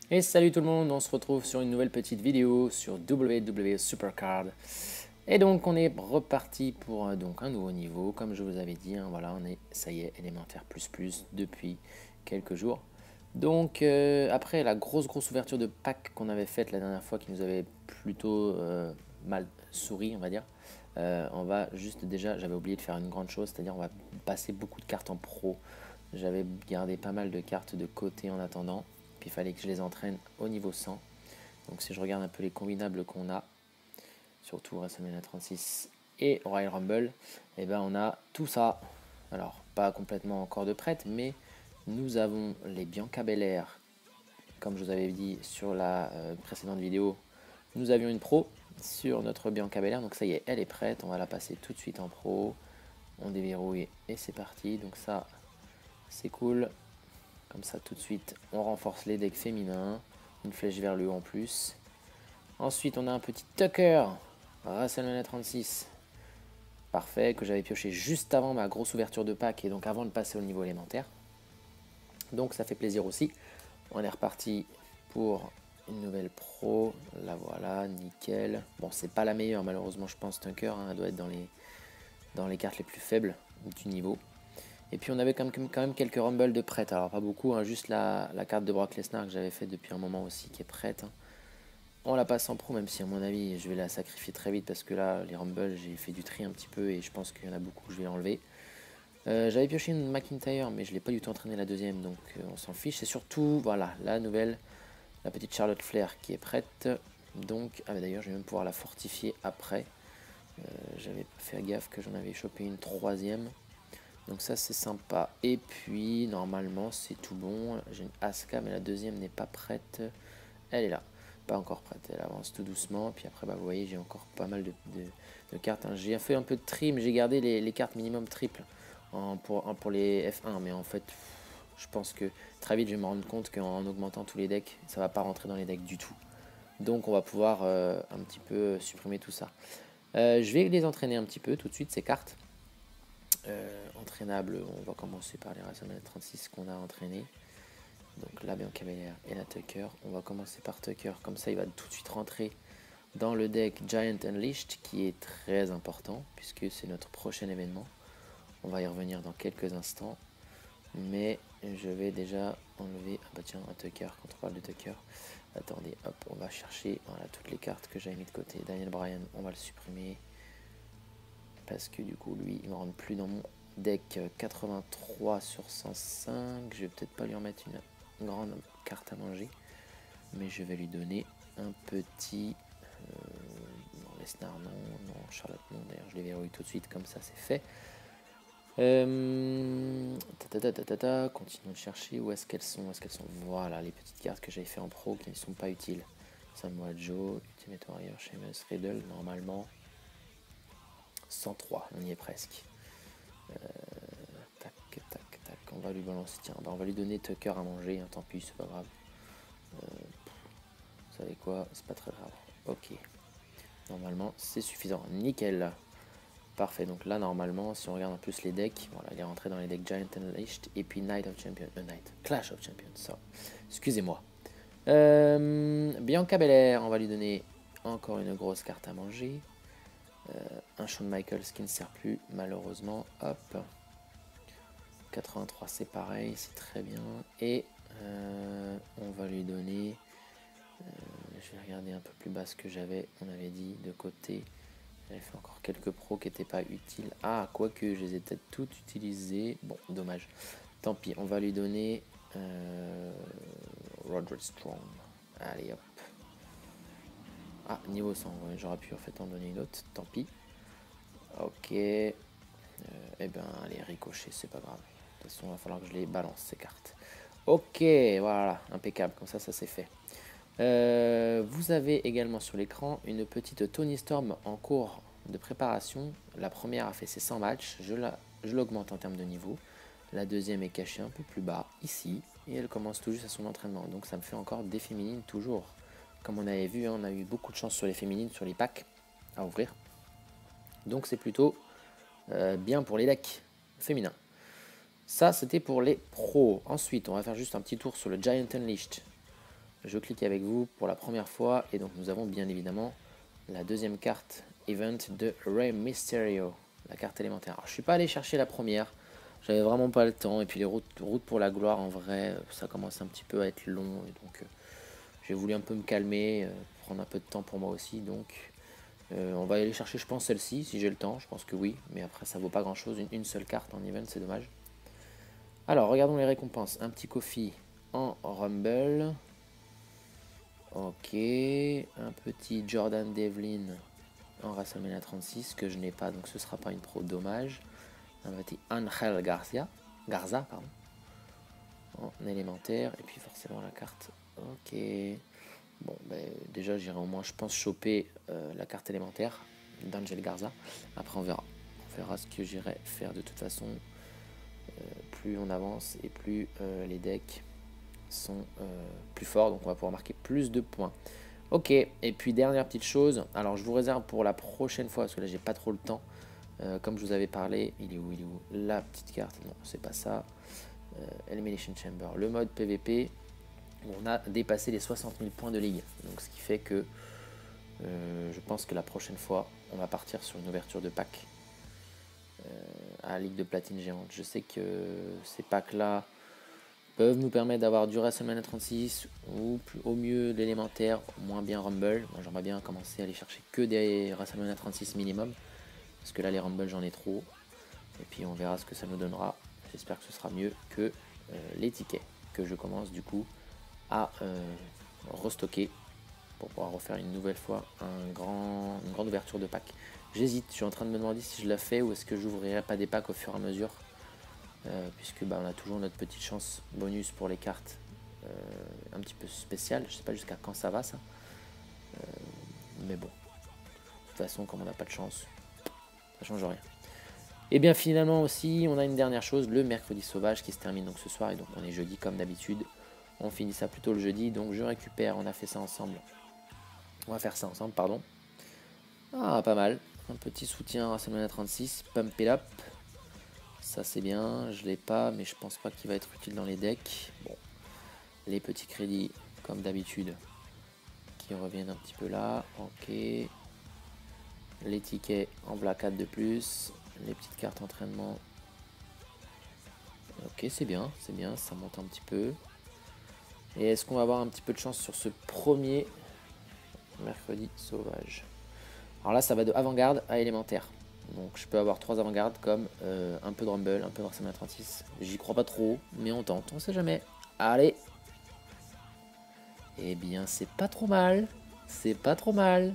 Et salut tout le monde, on se retrouve sur une nouvelle petite vidéo sur WWE Supercard. Et donc on est reparti pour donc un nouveau niveau, comme je vous avais dit, hein, voilà, on est, ça y est, élémentaire plus depuis quelques jours. Donc après la grosse ouverture de pack qu'on avait faite la dernière fois, qui nous avait plutôt mal souri, on va dire, on va juste déjà, j'avais oublié de faire une grande chose, c'est-à-dire on va passer beaucoup de cartes en pro. J'avais gardé pas mal de cartes de côté en attendant. Puis il fallait que je les entraîne au niveau 100. Donc si je regarde un peu les combinables qu'on a, surtout WrestleMania 36 et Royal Rumble, et ben on a tout ça. Alors pas complètement encore de prête, mais nous avons les Bianca Belair, comme je vous avais dit sur la précédente vidéo. Nous avions une pro sur notre Bianca Belair, donc ça y est, elle est prête. On va la passer tout de suite en pro. On déverrouille et c'est parti. Donc ça, c'est cool. Comme ça, tout de suite, on renforce les decks féminins. Une flèche vers le haut en plus. Ensuite, on a un petit Tucker. WrestleMania 36. Parfait, que j'avais pioché juste avant ma grosse ouverture de pack et donc avant de passer au niveau élémentaire. Donc ça fait plaisir aussi. On est reparti pour une nouvelle pro. La voilà, nickel. Bon, c'est pas la meilleure malheureusement, je pense, Tucker. Hein, elle doit être dans les cartes les plus faibles du niveau. Et puis on avait quand même quelques rumbles de prête, alors pas beaucoup, hein, juste la carte de Brock Lesnar que j'avais fait depuis un moment aussi qui est prête. Hein. On la passe en pro, même si à mon avis je vais la sacrifier très vite parce que là les rumbles j'ai fait du tri un petit peu et je pense qu'il y en a beaucoup que je vais enlever. J'avais pioché une McIntyre mais je l'ai pas du tout entraîné la deuxième donc on s'en fiche. C'est surtout voilà la nouvelle, la petite Charlotte Flair qui est prête. Donc ah, d'ailleurs je vais même pouvoir la fortifier après. J'avais fait gaffe que j'en avais chopé une troisième. Donc ça c'est sympa. Et puis normalement c'est tout bon. J'ai une Asuka mais la deuxième n'est pas prête. Elle est là. Pas encore prête. Elle avance tout doucement. Puis après bah, vous voyez j'ai encore pas mal de cartes. Hein. J'ai fait un peu de tri mais j'ai gardé les cartes minimum triples pour les F1. Mais en fait je pense que très vite je vais me rendre compte qu'en augmentant tous les decks ça va pas rentrer dans les decks du tout. Donc on va pouvoir un petit peu supprimer tout ça. Je vais les entraîner un petit peu tout de suite ces cartes. Entraînable, on va commencer par les WrestleMania 36 qu'on a entraîné. Donc la Bianca Belair et la Tucker. On va commencer par Tucker, comme ça il va tout de suite rentrer dans le deck Giant Unleashed qui est très important puisque c'est notre prochain événement. On va y revenir dans quelques instants. Mais je vais déjà enlever. Ah bah tiens, un Tucker, quand on parle de Tucker. Attendez, hop, on va chercher voilà, toutes les cartes que j'avais mis de côté. Daniel Bryan, on va le supprimer. Parce que du coup lui il ne rentre plus dans mon deck 83 sur 105. Je vais peut-être pas lui en mettre une grande carte à manger, mais je vais lui donner un petit non, Lesnar non, Charlotte non, d'ailleurs je les verrouille tout de suite comme ça c'est fait. Continuons de chercher où est-ce qu'elles sont, voilà les petites cartes que j'avais fait en pro qui ne sont pas utiles. Samoa Joe, Ultimate Warrior, Sheamus, Riddle, normalement 103, on y est presque. Tac, on va lui balancer, tiens, bah on va lui donner Tucker à manger, hein, tant pis, c'est pas grave. Vous savez quoi, c'est pas très grave. Ok, normalement c'est suffisant, nickel. Parfait, donc là normalement, si on regarde en plus les decks, voilà, il est rentré dans les decks Giant Unleashed et puis Clash of Champions, ça. Excusez-moi. Bianca Belair, on va lui donner encore une grosse carte à manger. Un Shawn Michaels qui ne sert plus malheureusement. Hop. 83 c'est pareil, c'est très bien. Et on va lui donner... je vais regarder un peu plus bas ce que j'avais, on avait dit, de côté. J'avais fait encore quelques pros qui n'étaient pas utiles. Ah, quoique, je les ai peut-être toutes utilisées. Bon, dommage. Tant pis, on va lui donner Roderick Strong. Allez, hop. Ah, niveau 100, ouais, j'aurais pu en fait en donner une autre. Tant pis. Ok. Eh ben, allez, ricochet, c'est pas grave. De toute façon, il va falloir que je les balance, ces cartes. Ok, voilà, impeccable. Comme ça c'est fait. Vous avez également sur l'écran une petite Toni Storm en cours de préparation. La première a fait ses 100 matchs, je l'augmente en termes de niveau. La deuxième est cachée un peu plus bas ici et elle commence tout juste à son entraînement. Donc ça me fait encore des féminines toujours. Comme on avait vu, hein, on a eu beaucoup de chance sur les féminines, sur les packs à ouvrir. Donc c'est plutôt bien pour les decks féminins. Ça c'était pour les pros. Ensuite on va faire juste un petit tour sur le Giant Unleashed. je clique avec vous pour la première fois. Et donc nous avons bien évidemment la deuxième carte Event de Rey Mysterio, la carte élémentaire. Alors, je suis pas allé chercher la première, j'avais vraiment pas le temps. Et puis les routes pour la gloire, en vrai, ça commence un petit peu à être long. Et donc j'ai voulu un peu me calmer, prendre un peu de temps pour moi aussi. Donc on va aller chercher, je pense, celle-ci, si j'ai le temps. Je pense que oui, mais après ça vaut pas grand-chose. Une seule carte en event, c'est dommage. Alors, regardons les récompenses. Un petit coffee en Rumble. Ok. Un petit Jordan Devlin en WrestleMania 36 que je n'ai pas, donc ce sera pas une pro, dommage. Un petit Angel Garza, pardon, en élémentaire. Et puis forcément la carte. Ok. Bon, ben, déjà j'irai au moins, je pense, choper la carte élémentaire d'Angel Garza. Après on verra. On verra ce que j'irai faire de toute façon. Plus on avance et plus les decks sont plus forts, donc on va pouvoir marquer plus de points. Ok, et puis dernière petite chose, alors je vous réserve pour la prochaine fois, parce que là j'ai pas trop le temps. Comme je vous avais parlé, il est où la petite carte? Non, c'est pas ça. Elimination Chamber, le mode PVP, on a dépassé les 60 000 points de ligue. Donc ce qui fait que je pense que la prochaine fois, on va partir sur une ouverture de pack à la Ligue de Platine Géante. Je sais que ces packs-là peuvent nous permettre d'avoir du WrestleMania 36 ou au mieux l'élémentaire, moins bien Rumble. Moi j'aimerais bien commencer à aller chercher que des WrestleMania 36 minimum, parce que là les Rumble j'en ai trop. Et puis on verra ce que ça nous donnera. J'espère que ce sera mieux que les tickets que je commence du coup à restocker pour pouvoir refaire une nouvelle fois une grande ouverture de pack. J'hésite, je suis en train de me demander si je la fais ou est-ce que j'ouvrirai pas des packs au fur et à mesure. Puisque bah, on a toujours notre petite chance bonus pour les cartes un petit peu spéciales. Je sais pas jusqu'à quand ça va ça. Mais bon, de toute façon comme on n'a pas de chance, ça change rien. Et bien finalement aussi on a une dernière chose, le mercredi sauvage qui se termine donc ce soir. Et donc on est jeudi comme d'habitude. On finit ça plutôt le jeudi, donc je récupère, on a fait ça ensemble. On va faire ça ensemble, pardon. Ah, pas mal. Un petit soutien à WrestleMania 36, Pump It Up. Ça c'est bien, je l'ai pas, mais je pense pas qu'il va être utile dans les decks. Bon, les petits crédits, comme d'habitude, qui reviennent un petit peu là. Ok. Les tickets en Black 4 de plus. Les petites cartes entraînement. Ok, c'est bien, ça monte un petit peu. Et est-ce qu'on va avoir un petit peu de chance sur ce premier mercredi sauvage? Alors là, ça va de avant-garde à élémentaire. Donc je peux avoir 3 avant-gardes comme un peu de Rumble, un peu de WrestleMania 36. J'y crois pas trop, mais on tente, on sait jamais. Allez. Eh bien, c'est pas trop mal. C'est pas trop mal.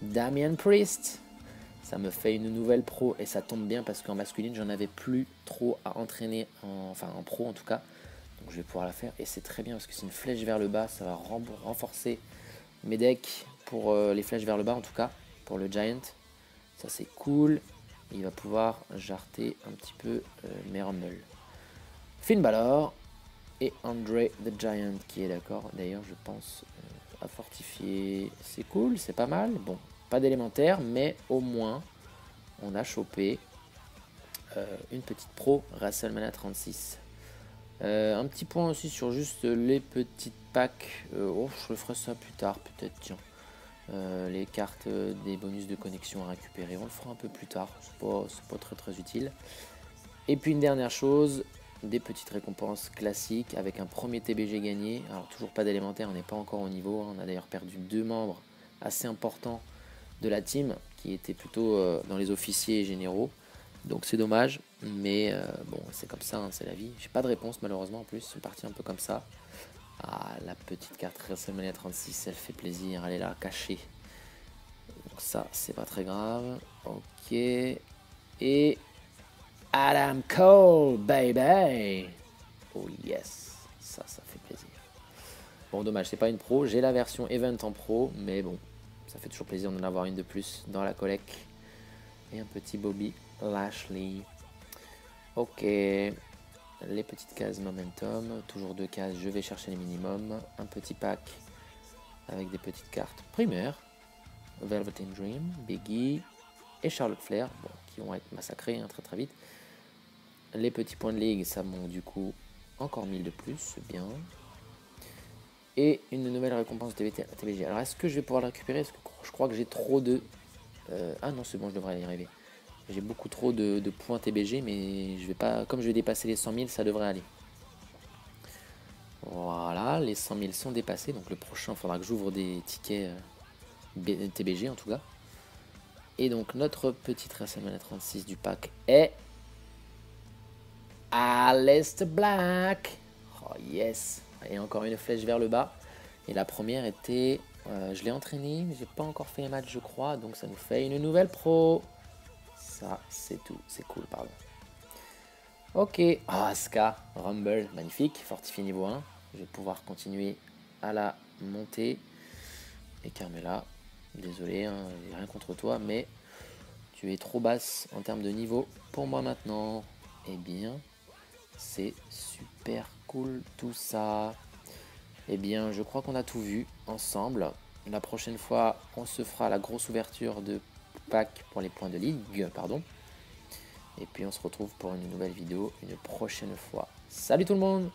Damian Priest. Ça me fait une nouvelle pro et ça tombe bien parce qu'en masculine, j'en avais plus trop à entraîner, enfin en pro en tout cas. Donc je vais pouvoir la faire et c'est très bien parce que c'est une flèche vers le bas. Ça va renforcer mes decks pour les flèches vers le bas en tout cas, pour le Giant. Ça c'est cool. Il va pouvoir jarter un petit peu mes Rumble. Finn Balor et Andre the Giant qui est d'accord. D'ailleurs je pense à fortifier. C'est cool, c'est pas mal. Bon, pas d'élémentaire, mais au moins on a chopé une petite pro WrestleMania 36. Un petit point aussi sur juste les petites packs. Oh, je ferai ça plus tard peut-être, tiens. Les cartes des bonus de connexion à récupérer, on le fera un peu plus tard, c'est pas très utile. Et puis une dernière chose, des petites récompenses classiques avec un premier TBG gagné. Alors toujours pas d'élémentaire, on n'est pas encore au niveau, on a d'ailleurs perdu 2 membres assez importants de la team qui étaient plutôt dans les officiers généraux, donc c'est dommage, mais bon c'est comme ça, hein, c'est la vie. J'ai pas de réponse malheureusement, en plus c'est parti un peu comme ça. Ah, la petite carte WrestleMania 36, elle fait plaisir, elle est là, cachée. Donc ça, c'est pas très grave. Ok. Et Adam Cole, baby. Oh yes, ça fait plaisir. Bon, dommage, c'est pas une pro. J'ai la version Event en pro, mais bon, ça fait toujours plaisir d'en avoir une de plus dans la collecte. Et un petit Bobby Lashley. Ok. Les petites cases momentum, toujours 2 cases, je vais chercher les minimums, un petit pack avec des petites cartes primaires, Velvet Dream, Biggie et Charlotte Flair, bon, qui vont être massacrés hein, très vite. Les petits points de ligue, ça monte du coup encore 1000 de plus, c'est bien. Et une nouvelle récompense TBG. Alors est-ce que je vais pouvoir le récupérer? Parce que je crois que j'ai trop de... ah non, c'est bon, je devrais y arriver. J'ai beaucoup trop de points TBG, mais je vais pas, comme je vais dépasser les 100 000, ça devrait aller. Voilà, les 100 000 sont dépassés. Donc le prochain, il faudra que j'ouvre des tickets TBG en tout cas. Et donc notre petite WrestleMania 36 du pack est... Aleister Black. Oh yes. Et encore une flèche vers le bas. Et la première était... je l'ai entraîné, mais j'ai pas encore fait un match je crois. Donc ça nous fait une nouvelle pro. Ça c'est tout. C'est cool, pardon. Ok. Oh, Asuka. Rumble. Magnifique. Fortifié niveau 1. Je vais pouvoir continuer à la monter. Et Carmela. Désolé, hein, rien contre toi, mais tu es trop basse en termes de niveau pour moi maintenant. Eh bien, c'est super cool tout ça. Eh bien, je crois qu'on a tout vu ensemble. La prochaine fois, on se fera la grosse ouverture de pack pour les points de ligue, pardon. Et puis on se retrouve pour une nouvelle vidéo une prochaine fois. Salut tout le monde!